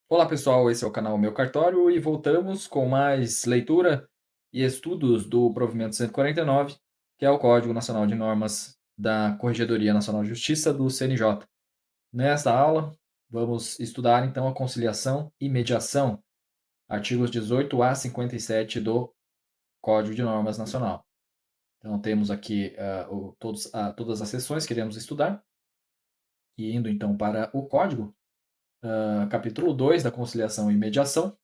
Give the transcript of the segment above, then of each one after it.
Olá pessoal, esse é o canal Meu Cartório e voltamos com mais leitura e estudos do provimento 149, que é o Código Nacional de Normas da Corregedoria Nacional de Justiça do CNJ. Nesta aula, vamos estudar então a conciliação e mediação, artigos 18 a 57 do Código de Normas Nacional. Então temos aqui todas as seções que iremos estudar, e indo então para o Código, capítulo 2 da conciliação e mediação,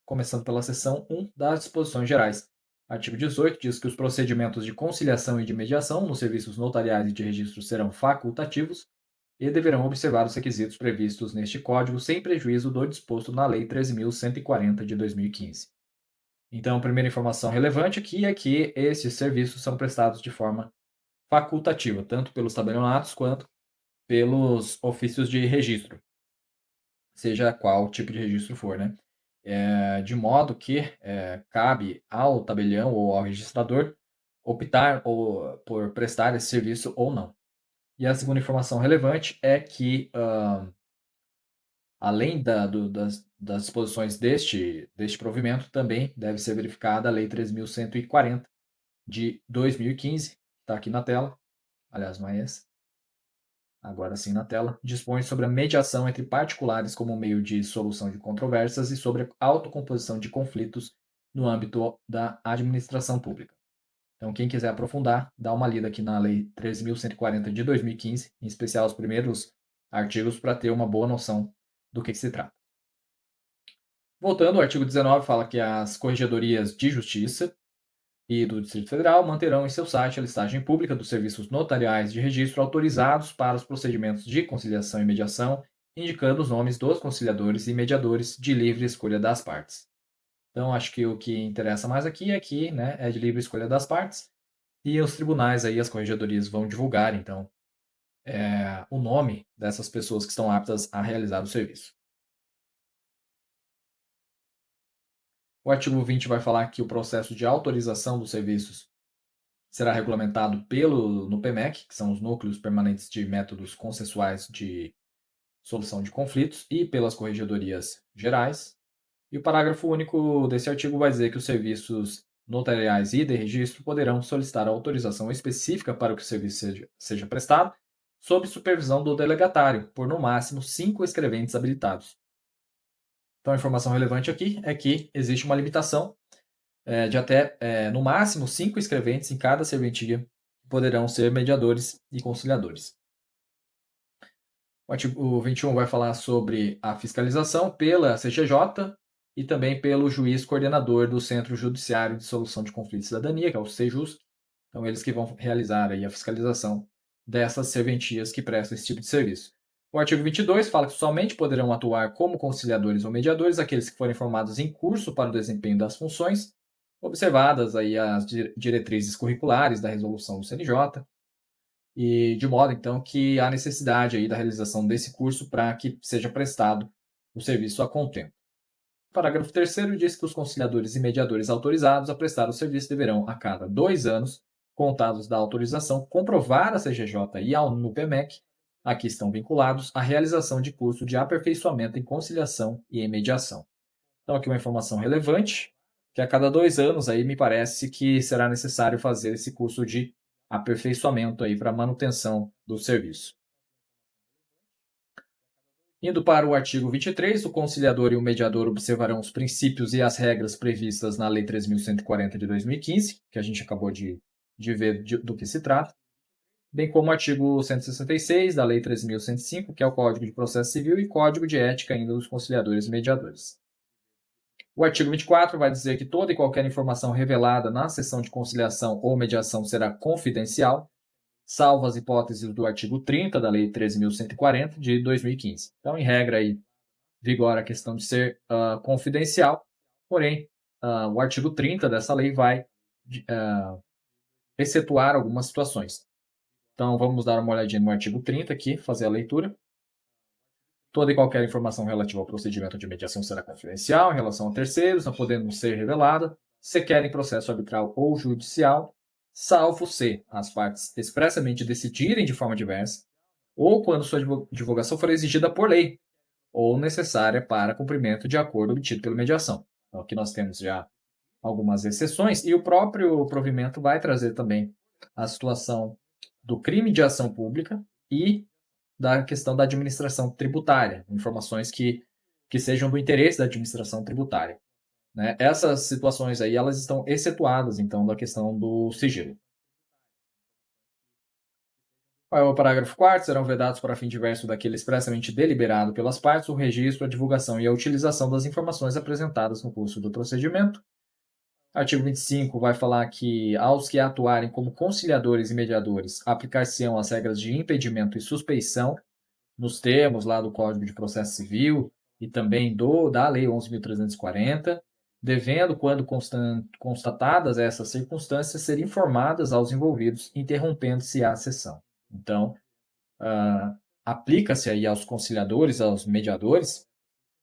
começando pela seção 1 das disposições gerais. Artigo 18 diz que os procedimentos de conciliação e de mediação nos serviços notariais e de registro serão facultativos e deverão observar os requisitos previstos neste Código sem prejuízo do disposto na Lei 13.140 de 2015. Então, a primeira informação relevante aqui é que esses serviços são prestados de forma facultativa, tanto pelos tabelionatos quanto pelos ofícios de registro, seja qual tipo de registro for, né? De modo que cabe ao tabelião ou ao registrador optar por prestar esse serviço ou não. E a segunda informação relevante é que, além das disposições deste provimento, também deve ser verificada a Lei 3.140 de 2015, que está aqui na tela. Aliás, não é essa. Agora sim na tela, dispõe sobre a mediação entre particulares como meio de solução de controvérsias e sobre a autocomposição de conflitos no âmbito da administração pública. Então, quem quiser aprofundar, dá uma lida aqui na Lei 13.140 de 2015, em especial os primeiros artigos, para ter uma boa noção do que se trata. Voltando, o artigo 19 fala que as corregedorias de justiça e do Distrito Federal manterão em seu site a listagem pública dos serviços notariais de registro autorizados para os procedimentos de conciliação e mediação, indicando os nomes dos conciliadores e mediadores de livre escolha das partes. Então, acho que o que interessa mais aqui é que, né, é de livre escolha das partes, e os tribunais aí, as corregedorias vão divulgar, então, o nome dessas pessoas que estão aptas a realizar o serviço. O artigo 20 vai falar que o processo de autorização dos serviços será regulamentado no PMEC, que são os Núcleos Permanentes de Métodos Consensuais de Solução de Conflitos, e pelas Corregedorias Gerais. E o parágrafo único desse artigo vai dizer que os serviços notariais e de registro poderão solicitar autorização específica para que o serviço seja prestado, sob supervisão do delegatário, por no máximo 5 escreventes habilitados. Então, a informação relevante aqui é que existe uma limitação de até, no máximo, 5 escreventes em cada serventia que poderão ser mediadores e conciliadores. O artigo 21 vai falar sobre a fiscalização pela CGJ e também pelo juiz coordenador do Centro Judiciário de Solução de Conflitos e Cidadania, que é o CEJUSC. Então, eles que vão realizar aí a fiscalização dessas serventias que prestam esse tipo de serviço. O artigo 22 fala que somente poderão atuar como conciliadores ou mediadores aqueles que forem formados em curso para o desempenho das funções, observadas aí as diretrizes curriculares da resolução do CNJ, e de modo então que há necessidade aí da realização desse curso para que seja prestado o serviço a contento. O parágrafo 3º diz que os conciliadores e mediadores autorizados a prestar o serviço deverão, a cada 2 anos, contados da autorização, comprovar à CGJ e ao NUPEMEC, a que estão vinculados, a realização de curso de aperfeiçoamento em conciliação e em mediação. Então, aqui uma informação relevante, que a cada 2 anos aí me parece que será necessário fazer esse curso de aperfeiçoamento aí para manutenção do serviço. Indo para o artigo 23, o conciliador e o mediador observarão os princípios e as regras previstas na Lei 3.140 de 2015, que a gente acabou de ver do que se trata, bem como o artigo 166 da Lei 3.105, que é o Código de Processo Civil, e Código de Ética ainda dos conciliadores e mediadores. O artigo 24 vai dizer que toda e qualquer informação revelada na sessão de conciliação ou mediação será confidencial, salvo as hipóteses do artigo 30 da Lei 13.140 de 2015. Então, em regra, aí, vigora a questão de ser confidencial, porém, o artigo 30 dessa lei vai excetuar algumas situações. Então, vamos dar uma olhadinha no artigo 30 aqui, fazer a leitura. Toda e qualquer informação relativa ao procedimento de mediação será confidencial em relação a terceiros, não podendo ser revelada, sequer em processo arbitral ou judicial, salvo se as partes expressamente decidirem de forma diversa, ou quando sua divulgação for exigida por lei, ou necessária para cumprimento de acordo obtido pela mediação. Então, aqui nós temos já algumas exceções, e o próprio provimento vai trazer também a situação do crime de ação pública e da questão da administração tributária, informações que sejam do interesse da administração tributária, né? Essas situações aí, elas estão excetuadas, então, da questão do sigilo. Qual é o parágrafo 4º? Serão vedados para fim diverso daquele expressamente deliberado pelas partes o registro, a divulgação e a utilização das informações apresentadas no curso do procedimento. Artigo 25 vai falar que aos que atuarem como conciliadores e mediadores aplicar-se-ão as regras de impedimento e suspeição nos termos lá do Código de Processo Civil e também da Lei 11.340, devendo, quando constatadas essas circunstâncias, ser informadas aos envolvidos, interrompendo-se a sessão. Então, aplica-se aí aos conciliadores, aos mediadores,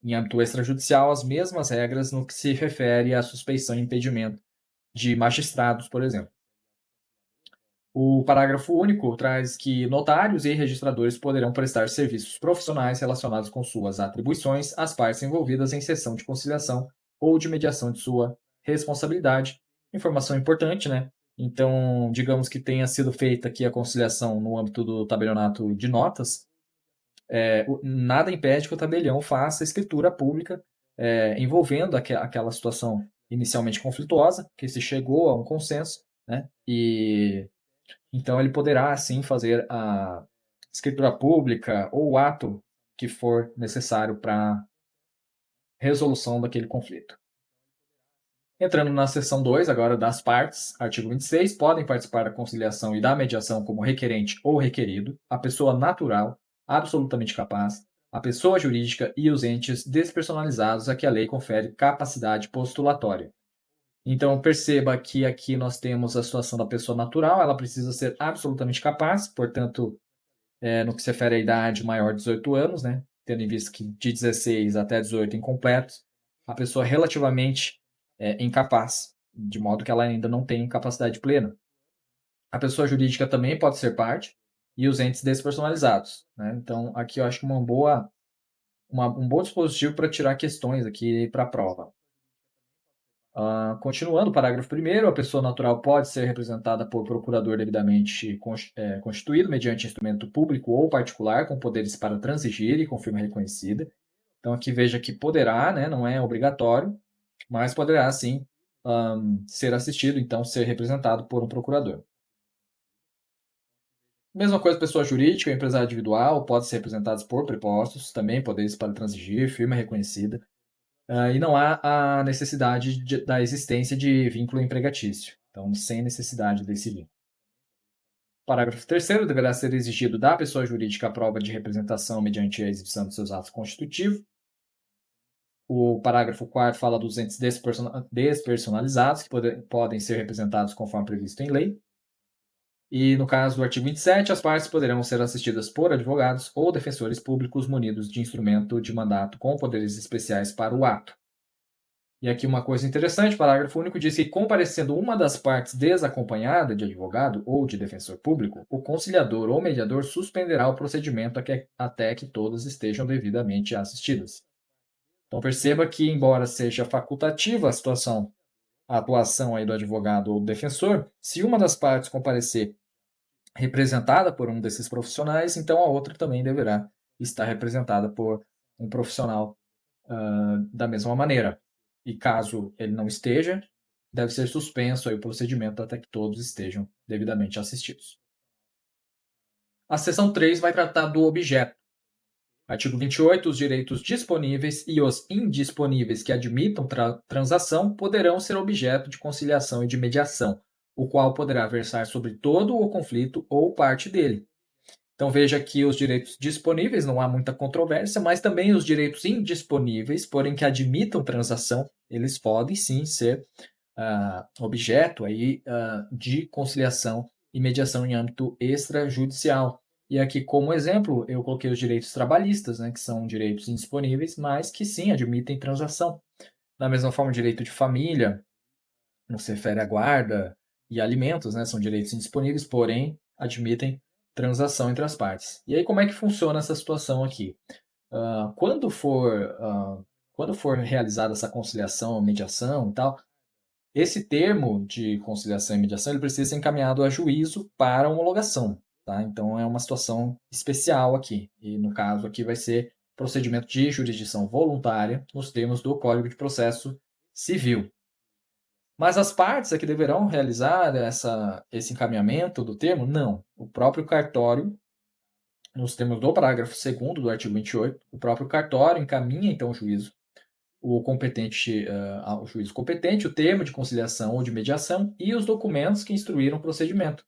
em âmbito extrajudicial, as mesmas regras no que se refere à suspeição e impedimento de magistrados, por exemplo. O parágrafo único traz que notários e registradores poderão prestar serviços profissionais relacionados com suas atribuições às partes envolvidas em sessão de conciliação ou de mediação de sua responsabilidade. Informação importante, né? Então, digamos que tenha sido feita aqui a conciliação no âmbito do tabelionato de notas, nada impede que o tabelião faça escritura pública envolvendo aquela situação inicialmente conflituosa, que se chegou a um consenso, né? E então ele poderá, sim, fazer a escritura pública ou o ato que for necessário para resolução daquele conflito. Entrando na seção 2, agora das partes, artigo 26, podem participar da conciliação e da mediação como requerente ou requerido, a pessoa natural, absolutamente capaz, a pessoa jurídica e os entes despersonalizados a que a lei confere capacidade postulatória. Então, perceba que aqui nós temos a situação da pessoa natural, ela precisa ser absolutamente capaz, portanto, no que se refere à idade maior de 18 anos, né? Tendo em vista que de 16 até 18 incompletos, a pessoa é relativamente incapaz, de modo que ela ainda não tem capacidade plena. A pessoa jurídica também pode ser parte, e os entes despersonalizados, né? Então, aqui eu acho que um bom dispositivo para tirar questões aqui para a prova. Continuando o parágrafo 1º, a pessoa natural pode ser representada por procurador devidamente constituído mediante instrumento público ou particular com poderes para transigir e com firma reconhecida. Então aqui veja que poderá, né, não é obrigatório, mas poderá sim ser assistido, então ser representado por um procurador. Mesma coisa, pessoa jurídica ou empresário individual pode ser representados por prepostos, também poderes para transigir, firma reconhecida. E não há a necessidade da existência de vínculo empregatício. Então, sem necessidade desse vínculo. Parágrafo 3º, deverá ser exigido da pessoa jurídica a prova de representação mediante a exibição de seus atos constitutivos. O parágrafo 4º fala dos entes despersonalizados, que podem ser representados conforme previsto em lei. E no caso do artigo 27, as partes poderão ser assistidas por advogados ou defensores públicos munidos de instrumento de mandato com poderes especiais para o ato. E aqui uma coisa interessante, o parágrafo único diz que, comparecendo uma das partes desacompanhada de advogado ou de defensor público, o conciliador ou mediador suspenderá o procedimento até que todas estejam devidamente assistidas. Então perceba que, embora seja facultativa a atuação aí do advogado ou do defensor, se uma das partes comparecer representada por um desses profissionais, então a outra também deverá estar representada por um profissional da mesma maneira. E caso ele não esteja, deve ser suspenso aí o procedimento até que todos estejam devidamente assistidos. A seção 3 vai tratar do objeto. Artigo 28. Os direitos disponíveis e os indisponíveis que admitam transação poderão ser objeto de conciliação e de mediação, o qual poderá versar sobre todo o conflito ou parte dele. Então veja que os direitos disponíveis, não há muita controvérsia, mas também os direitos indisponíveis, porém que admitam transação, eles podem sim ser objeto aí, de conciliação e mediação em âmbito extrajudicial. E aqui, como exemplo, eu coloquei os direitos trabalhistas, né, que são direitos indisponíveis, mas que sim admitem transação. Da mesma forma, o direito de família, no que se refere à guarda e alimentos, né, são direitos indisponíveis, porém admitem transação entre as partes. E aí, como é que funciona essa situação aqui? Quando for, quando for realizada essa conciliação, mediação e tal, esse termo de conciliação e mediação, ele precisa ser encaminhado a juízo para homologação, tá? Então é uma situação especial aqui, e no caso aqui vai ser procedimento de jurisdição voluntária, nos termos do Código de Processo Civil. Mas as partes é que deverão realizar esse encaminhamento do termo? Não. O próprio cartório, nos termos do parágrafo 2º do artigo 28, o próprio cartório encaminha então o juízo, ao juízo competente, o termo de conciliação ou de mediação e os documentos que instruíram o procedimento.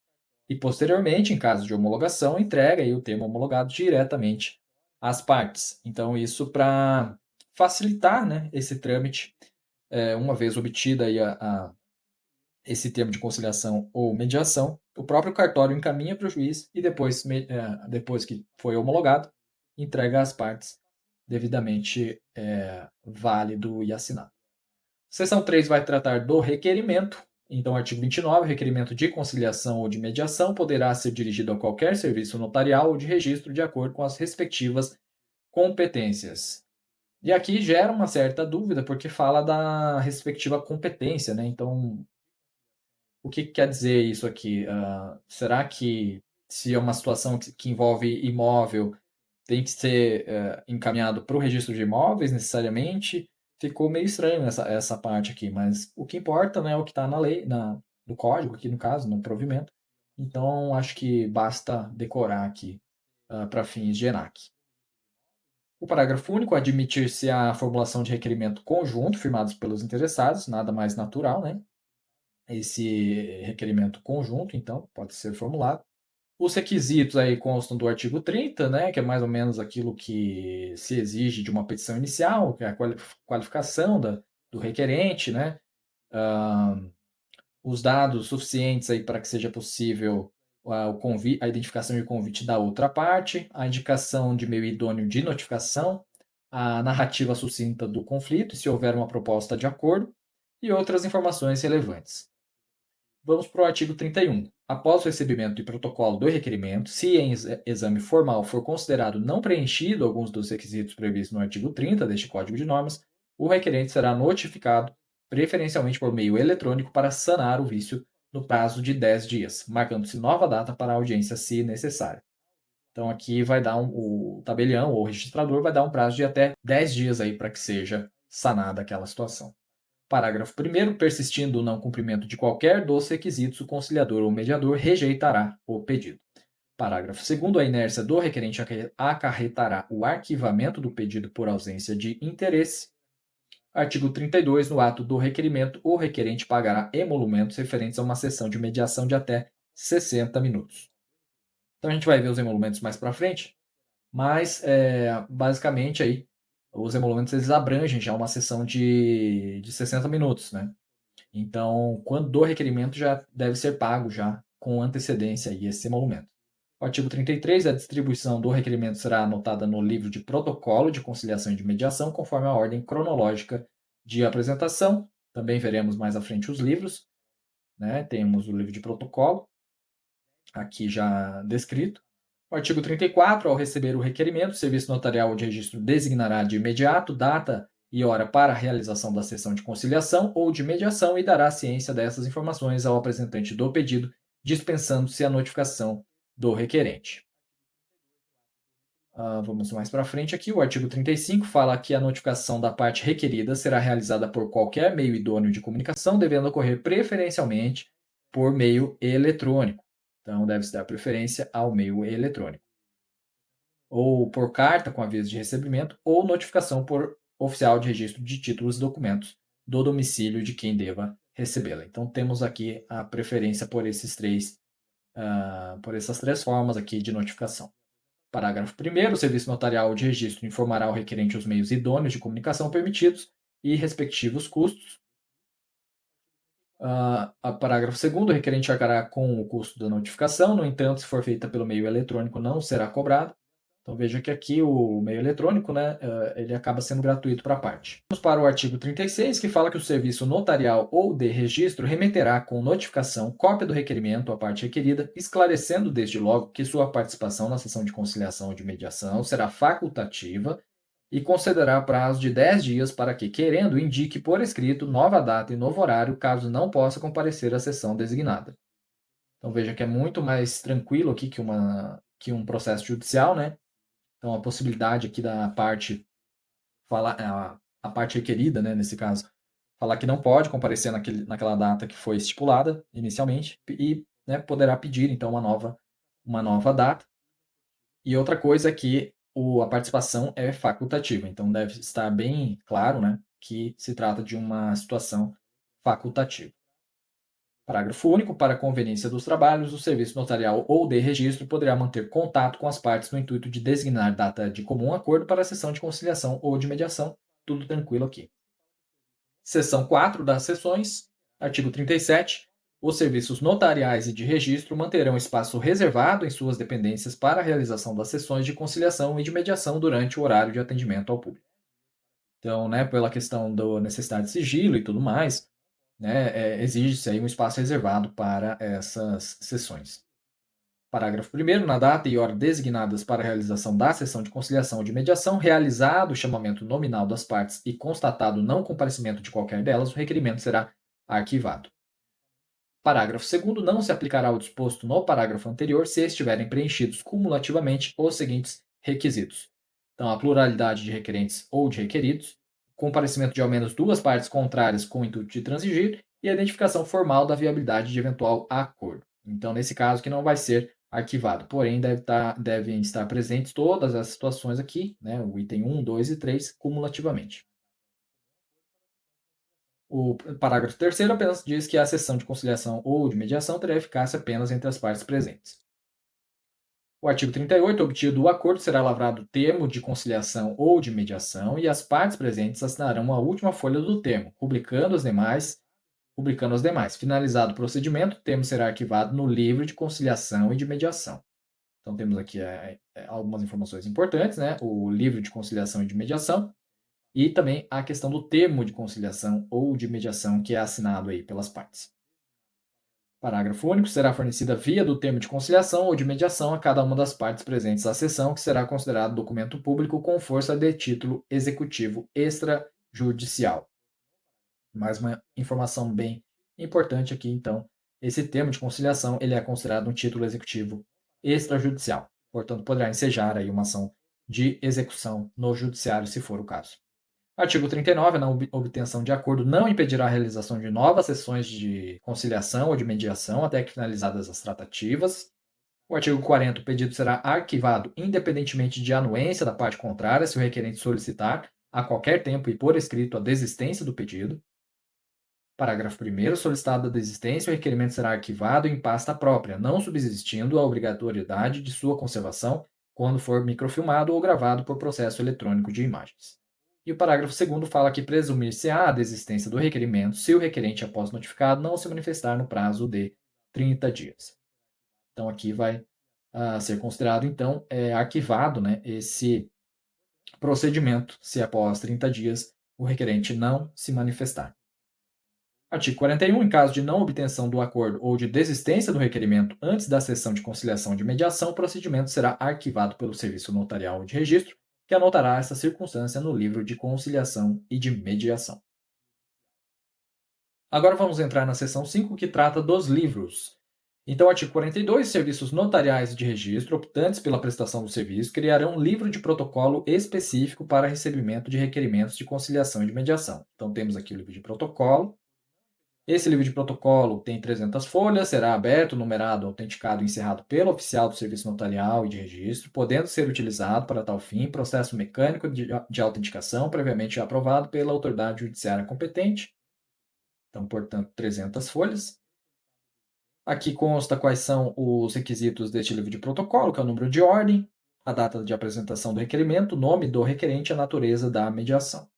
E posteriormente, em caso de homologação, entrega aí o termo homologado diretamente às partes. Então isso para facilitar, né, esse trâmite, uma vez obtida aí esse termo de conciliação ou mediação, o próprio cartório encaminha para o juiz e depois que foi homologado, entrega às partes devidamente válido e assinado. Seção 3 vai tratar do requerimento. Então, artigo 29, requerimento de conciliação ou de mediação poderá ser dirigido a qualquer serviço notarial ou de registro de acordo com as respectivas competências. E aqui gera uma certa dúvida, porque fala da respectiva competência, né? Então, o que quer dizer isso aqui? Será que, se é uma situação que envolve imóvel, tem que ser encaminhado para o registro de imóveis necessariamente? Ficou meio estranho essa parte aqui, mas o que importa, né, é o que está na lei, no código, aqui no caso, no provimento. Então, acho que basta decorar aqui para fins de ENAC. O parágrafo único, admitir-se a formulação de requerimento conjunto firmados pelos interessados, nada mais natural, né? Esse requerimento conjunto, então, pode ser formulado. Os requisitos aí constam do artigo 30, né, que é mais ou menos aquilo que se exige de uma petição inicial, que é a qualificação do requerente, né, os dados suficientes aí para que seja possível a identificação de convite da outra parte, a indicação de meio idôneo de notificação, a narrativa sucinta do conflito, se houver uma proposta de acordo, e outras informações relevantes. Vamos para o artigo 31. Após o recebimento e protocolo do requerimento, se em exame formal for considerado não preenchido alguns dos requisitos previstos no artigo 30 deste Código de Normas, o requerente será notificado, preferencialmente por meio eletrônico, para sanar o vício no prazo de 10 dias, marcando-se nova data para a audiência, se necessário. Então aqui vai dar o tabelião ou o registrador vai dar um prazo de até 10 dias aí para que seja sanada aquela situação. Parágrafo 1º, persistindo o não cumprimento de qualquer dos requisitos, o conciliador ou mediador rejeitará o pedido. Parágrafo 2º, a inércia do requerente acarretará o arquivamento do pedido por ausência de interesse. Artigo 32, no ato do requerimento, o requerente pagará emolumentos referentes a uma sessão de mediação de até 60 minutos. Então a gente vai ver os emolumentos mais para frente, mas basicamente aí os emolumentos eles abrangem já uma sessão de 60 minutos, né? Então, quando do requerimento já deve ser pago já com antecedência aí esse emolumento. O artigo 33, a distribuição do requerimento será anotada no livro de protocolo de conciliação e de mediação, conforme a ordem cronológica de apresentação. Também veremos mais à frente os livros, né? Temos o livro de protocolo, aqui já descrito. O artigo 34, ao receber o requerimento, o serviço notarial ou de registro designará de imediato data e hora para a realização da sessão de conciliação ou de mediação e dará ciência dessas informações ao apresentante do pedido, dispensando-se a notificação do requerente. Vamos mais para frente aqui. O artigo 35 fala que a notificação da parte requerida será realizada por qualquer meio idôneo de comunicação, devendo ocorrer preferencialmente por meio eletrônico. Então, deve-se dar preferência ao meio eletrônico. Ou por carta com aviso de recebimento, ou notificação por oficial de registro de títulos e documentos do domicílio de quem deva recebê-la. Então, temos aqui a preferência por por essas três formas aqui de notificação. Parágrafo 1º, o serviço notarial de registro informará ao requerente os meios idôneos de comunicação permitidos e respectivos custos. Parágrafo 2º, o requerente arcará com o custo da notificação, no entanto, se for feita pelo meio eletrônico, não será cobrado. Então veja que aqui o meio eletrônico, né, ele acaba sendo gratuito para a parte. Vamos para o artigo 36, que fala que o serviço notarial ou de registro remeterá com notificação cópia do requerimento à parte requerida, esclarecendo desde logo que sua participação na sessão de conciliação ou de mediação será facultativa e concederá prazo de 10 dias para que, querendo, indique por escrito nova data e novo horário, caso não possa comparecer à sessão designada. Então veja que é muito mais tranquilo aqui que um processo judicial, né? Então a possibilidade aqui da parte falar a parte requerida, né, nesse caso, falar que não pode comparecer naquela data que foi estipulada inicialmente e, né, poderá pedir então uma nova data. E outra coisa é que a participação é facultativa, então deve estar bem claro, né, que se trata de uma situação facultativa. Parágrafo único. Para conveniência dos trabalhos, o serviço notarial ou de registro poderá manter contato com as partes no intuito de designar data de comum acordo para a sessão de conciliação ou de mediação. Tudo tranquilo aqui. Seção 4 das sessões, artigo 37. Os serviços notariais e de registro manterão espaço reservado em suas dependências para a realização das sessões de conciliação e de mediação durante o horário de atendimento ao público. Então, né, pela questão da necessidade de sigilo e tudo mais, né, exige-se aí um espaço reservado para essas sessões. Parágrafo 1º. Na data e hora designadas para a realização da sessão de conciliação ou de mediação, realizado o chamamento nominal das partes e constatado não comparecimento de qualquer delas, o requerimento será arquivado. Parágrafo 2º. Não se aplicará o disposto no parágrafo anterior se estiverem preenchidos cumulativamente os seguintes requisitos. Então, a pluralidade de requerentes ou de requeridos, comparecimento de ao menos duas partes contrárias com o intuito de transigir e a identificação formal da viabilidade de eventual acordo. Então, nesse caso, que não vai ser arquivado, porém devem estar presentes todas as situações aqui, né, o item 1, 2 e 3, cumulativamente. O parágrafo 3º apenas diz que a sessão de conciliação ou de mediação terá eficácia apenas entre as partes presentes. O artigo 38, obtido o acordo, será lavrado termo de conciliação ou de mediação e as partes presentes assinarão a última folha do termo, publicando as demais. Finalizado o procedimento, o termo será arquivado no livro de conciliação e de mediação. Então temos aqui algumas informações importantes, né? O livro de conciliação e de mediação e também a questão do termo de conciliação ou de mediação que é assinado aí pelas partes. Parágrafo único. Será fornecida via do termo de conciliação ou de mediação a cada uma das partes presentes à sessão, que será considerado documento público com força de título executivo extrajudicial. Mais uma informação bem importante aqui, então. Esse termo de conciliação ele é considerado um título executivo extrajudicial. Portanto, poderá ensejar aí uma ação de execução no judiciário, se for o caso. Artigo 39. Na obtenção de acordo não impedirá a realização de novas sessões de conciliação ou de mediação até que finalizadas as tratativas. O artigo 40. O pedido será arquivado independentemente de anuência da parte contrária, se o requerente solicitar, a qualquer tempo e por escrito, a desistência do pedido. Parágrafo 1º. Solicitada a desistência, o requerimento será arquivado em pasta própria, não subsistindo a obrigatoriedade de sua conservação quando for microfilmado ou gravado por processo eletrônico de imagens. E o parágrafo 2º fala que presumir-se-á a desistência do requerimento se o requerente, após notificado, não se manifestar no prazo de 30 dias. Então, aqui vai ser considerado, então, arquivado, né, esse procedimento, se após 30 dias o requerente não se manifestar. Artigo 41. Em caso de não obtenção do acordo ou de desistência do requerimento antes da sessão de conciliação ou de mediação, o procedimento será arquivado pelo Serviço Notarial de Registro, que anotará essa circunstância no livro de conciliação e de mediação. Agora vamos entrar na seção 5, que trata dos livros. Então, artigo 42. Serviços notariais e de registro, optantes pela prestação do serviço, criarão um livro de protocolo específico para recebimento de requerimentos de conciliação e de mediação. Então, temos aqui o livro de protocolo. Esse livro de protocolo tem 300 folhas, será aberto, numerado, autenticado e encerrado pelo oficial do Serviço Notarial e de Registro, podendo ser utilizado para tal fim processo mecânico de autenticação previamente aprovado pela autoridade judiciária competente. Então, portanto, 300 folhas. Aqui consta quais são os requisitos deste livro de protocolo, que é o número de ordem, a data de apresentação do requerimento, o nome do requerente e a natureza da mediação.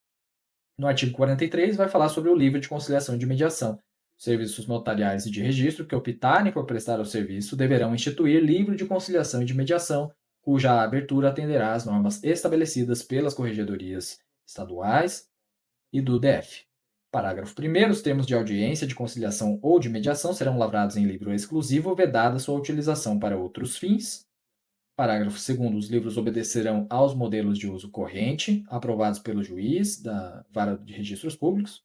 No artigo 43, vai falar sobre o livro de conciliação e de mediação. Serviços notariais e de registro que optarem por prestar o serviço deverão instituir livro de conciliação e de mediação, cuja abertura atenderá às normas estabelecidas pelas corregedorias estaduais e do DF. Parágrafo 1º. Os termos de audiência, de conciliação ou de mediação serão lavrados em livro exclusivo, vedada sua utilização para outros fins. Parágrafo 2º. Os livros obedecerão aos modelos de uso corrente, aprovados pelo juiz da Vara de Registros Públicos.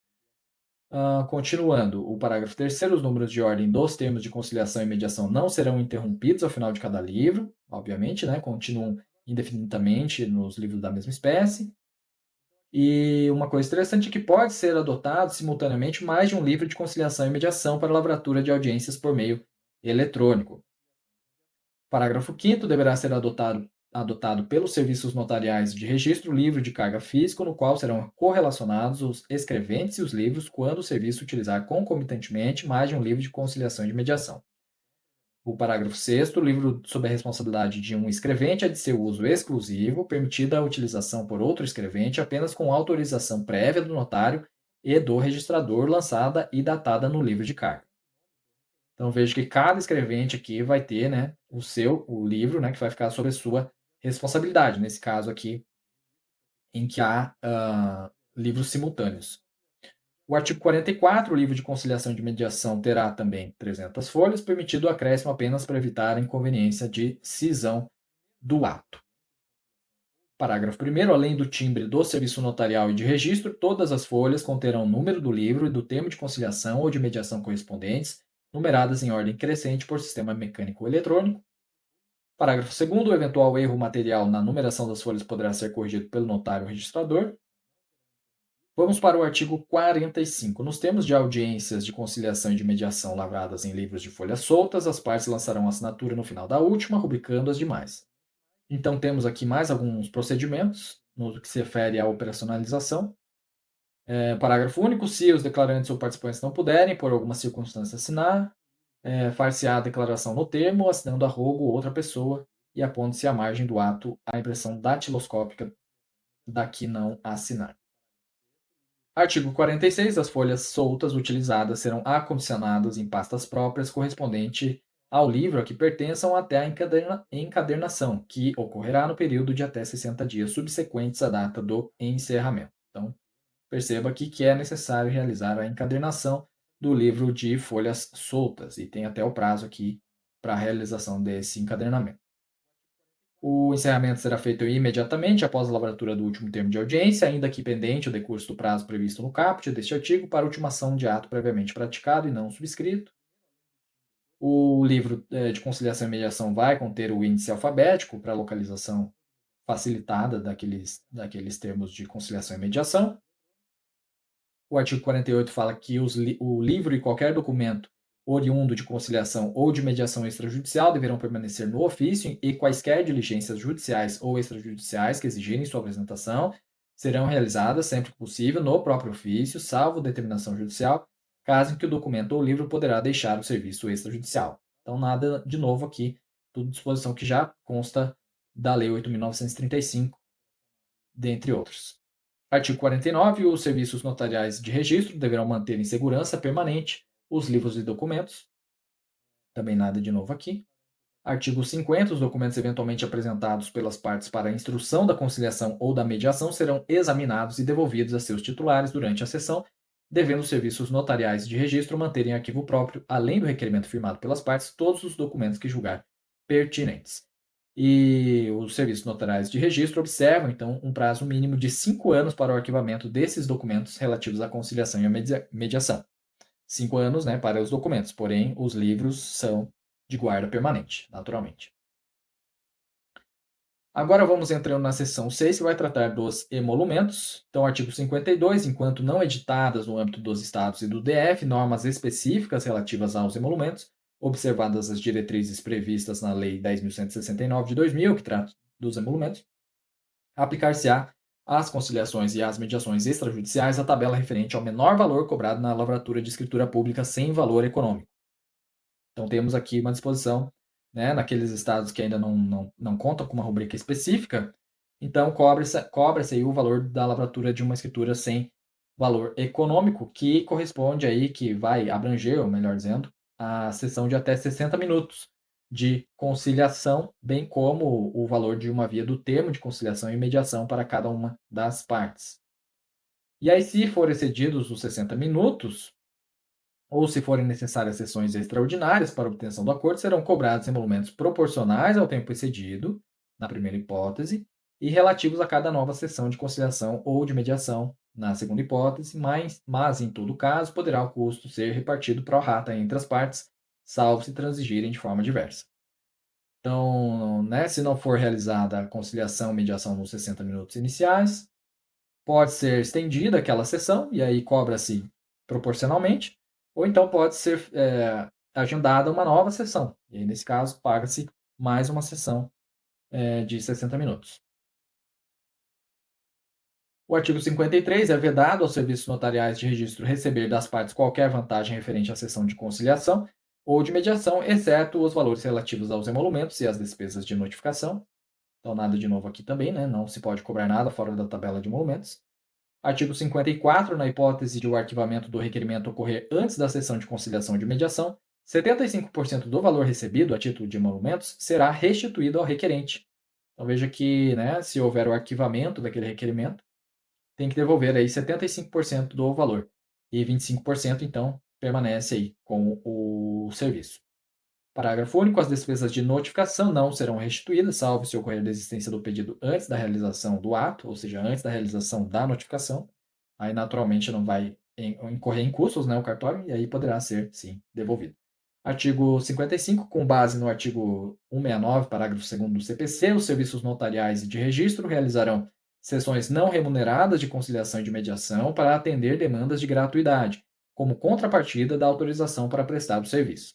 Continuando, o parágrafo 3º. Os números de ordem dos termos de conciliação e mediação não serão interrompidos ao final de cada livro, obviamente, né? Continuam indefinidamente nos livros da mesma espécie. E uma coisa interessante é que pode ser adotado simultaneamente mais de um livro de conciliação e mediação para lavratura de audiências por meio eletrônico. Parágrafo 5º. Deverá ser adotado pelos serviços notariais de registro livro de carga físico, no qual serão correlacionados os escreventes e os livros quando o serviço utilizar concomitantemente mais de um livro de conciliação e de mediação. O parágrafo 6º. O livro sob a responsabilidade de um escrevente é de seu uso exclusivo, permitida a utilização por outro escrevente apenas com autorização prévia do notário e do registrador, lançada e datada no livro de carga. Então veja que cada escrevente aqui vai ter, né, o livro, né, que vai ficar sob a sua responsabilidade, nesse caso aqui, em que há livros simultâneos. O artigo 44, o livro de conciliação e de mediação terá também 300 folhas, permitido o acréscimo apenas para evitar a inconveniência de cisão do ato. Parágrafo 1º. Além do timbre do serviço notarial e de registro, todas as folhas conterão o número do livro e do termo de conciliação ou de mediação correspondentes, numeradas em ordem crescente por sistema mecânico ou eletrônico. Parágrafo 2º. O eventual erro material na numeração das folhas poderá ser corrigido pelo notário registrador. Vamos para o artigo 45. Nos termos de audiências de conciliação e de mediação lavradas em livros de folhas soltas, as partes lançarão assinatura no final da última, rubricando as demais. Então, temos aqui mais alguns procedimentos no que se refere à operacionalização. Parágrafo único. Se os declarantes ou participantes não puderem, por alguma circunstância, assinar, far-se-á a declaração no termo, assinando a rogo outra pessoa e apondo-se à margem do ato a impressão datiloscópica da que não assinar. Artigo 46. As folhas soltas utilizadas serão acondicionadas em pastas próprias correspondente ao livro a que pertençam até a encadernação, que ocorrerá no período de até 60 dias subsequentes à data do encerramento. Então, perceba aqui que é necessário realizar a encadernação do livro de folhas soltas, e tem até o prazo aqui para a realização desse encadernamento. O encerramento será feito imediatamente após a lavratura do último termo de audiência, ainda que pendente o decurso do prazo previsto no caput deste artigo para ultimação de ato previamente praticado e não subscrito. O livro de conciliação e mediação vai conter o índice alfabético para localização facilitada daqueles termos de conciliação e mediação. O artigo 48 fala que o livro e qualquer documento oriundo de conciliação ou de mediação extrajudicial deverão permanecer no ofício e quaisquer diligências judiciais ou extrajudiciais que exigirem sua apresentação serão realizadas sempre que possível no próprio ofício, salvo determinação judicial, caso em que o documento ou livro poderá deixar o serviço extrajudicial. Então, nada de novo aqui, tudo disposição que já consta da Lei 8.935, dentre outros. Artigo 49. Os serviços notariais de registro deverão manter em segurança permanente os livros e documentos. Também nada de novo aqui. Artigo 50. Os documentos eventualmente apresentados pelas partes para a instrução da conciliação ou da mediação serão examinados e devolvidos a seus titulares durante a sessão, devendo os serviços notariais de registro manterem em arquivo próprio, além do requerimento firmado pelas partes, todos os documentos que julgar pertinentes. E os serviços notariais de registro observam, então, um prazo mínimo de 5 anos para o arquivamento desses documentos relativos à conciliação e à mediação. 5 anos, né, para os documentos, porém, os livros são de guarda permanente, naturalmente. Agora vamos entrando na seção 6, que vai tratar dos emolumentos. Então, artigo 52. Enquanto não editadas no âmbito dos estados e do DF normas específicas relativas aos emolumentos, observadas as diretrizes previstas na Lei 10.169 de 2000, que trata dos emolumentos, aplicar-se-á às conciliações e às mediações extrajudiciais a tabela referente ao menor valor cobrado na lavratura de escritura pública sem valor econômico. Então, temos aqui uma disposição, né, naqueles estados que ainda não contam com uma rubrica específica, então cobra-se aí o valor da lavratura de uma escritura sem valor econômico, que corresponde aí, que vai abranger, ou melhor dizendo, a sessão de até 60 minutos de conciliação, bem como o valor de uma via do termo de conciliação e mediação para cada uma das partes. E aí, se forem excedidos os 60 minutos, ou se forem necessárias sessões extraordinárias para obtenção do acordo, serão cobrados emolumentos proporcionais ao tempo excedido, na primeira hipótese, e relativos a cada nova sessão de conciliação ou de mediação, na segunda hipótese, mas em todo caso, poderá o custo ser repartido pro rata entre as partes, salvo se transigirem de forma diversa. Então, né, se não for realizada a conciliação ou mediação nos 60 minutos iniciais, pode ser estendida aquela sessão, e aí cobra-se proporcionalmente, ou então pode ser agendada uma nova sessão, e aí, nesse caso, paga-se mais uma sessão de 60 minutos. O artigo 53 é vedado aos serviços notariais de registro receber das partes qualquer vantagem referente à sessão de conciliação ou de mediação, exceto os valores relativos aos emolumentos e às despesas de notificação. Então, nada de novo aqui também, né? Não se pode cobrar nada fora da tabela de emolumentos. Artigo 54, na hipótese de o arquivamento do requerimento ocorrer antes da sessão de conciliação ou de mediação, 75% do valor recebido a título de emolumentos será restituído ao requerente. Então, veja que, né, se houver o arquivamento daquele requerimento, tem que devolver aí 75% do valor. E 25%, então, permanece aí com o serviço. Parágrafo único. As despesas de notificação não serão restituídas, salvo se ocorrer a desistência do pedido antes da realização do ato, ou seja, antes da realização da notificação. Aí, naturalmente, não vai incorrer em custos, né, o cartório, e aí poderá ser, sim, devolvido. Artigo 55. Com base no artigo 169, parágrafo 2º do CPC, os serviços notariais e de registro realizarão sessões não remuneradas de conciliação e de mediação para atender demandas de gratuidade, como contrapartida da autorização para prestar o serviço.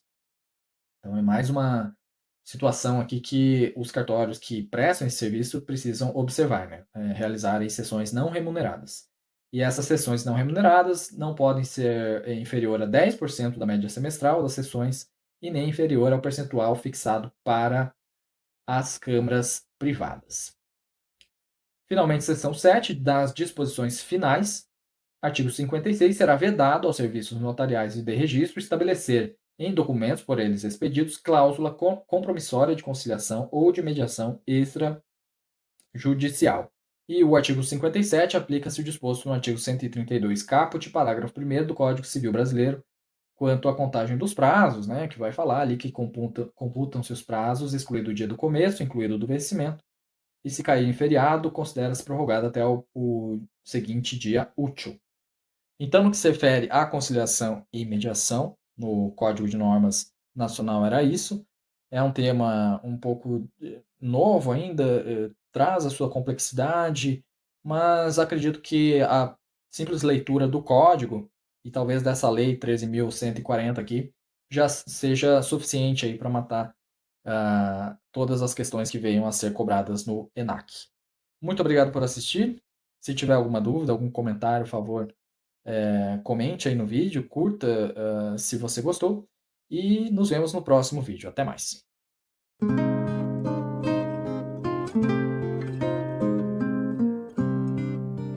Então, é mais uma situação aqui que os cartórios que prestam esse serviço precisam observar, né? Realizarem sessões não remuneradas. E essas sessões não remuneradas não podem ser inferior a 10% da média semestral das sessões e nem inferior ao percentual fixado para as câmaras privadas. Finalmente, seção 7 das disposições finais. Artigo 56. Será vedado aos serviços notariais e de registro estabelecer em documentos por eles expedidos cláusula compromissória de conciliação ou de mediação extrajudicial. E o artigo 57 aplica-se o disposto no artigo 132 caput, parágrafo 1º do Código Civil Brasileiro, quanto à contagem dos prazos, né, que vai falar ali que computam-se os prazos, excluído o dia do começo, incluído o do vencimento, e se cair em feriado, considera-se prorrogado até o seguinte dia útil. Então, no que se refere à conciliação e mediação, no Código de Normas Nacional era isso. É um tema um pouco novo ainda, traz a sua complexidade, mas acredito que a simples leitura do código e talvez dessa lei 13.140 aqui já seja suficiente aí para matar todas as questões que venham a ser cobradas no ENAC. Muito obrigado por assistir. Se tiver alguma dúvida, algum comentário, por favor, comente aí no vídeo, curta se você gostou e nos vemos no próximo vídeo. Até mais.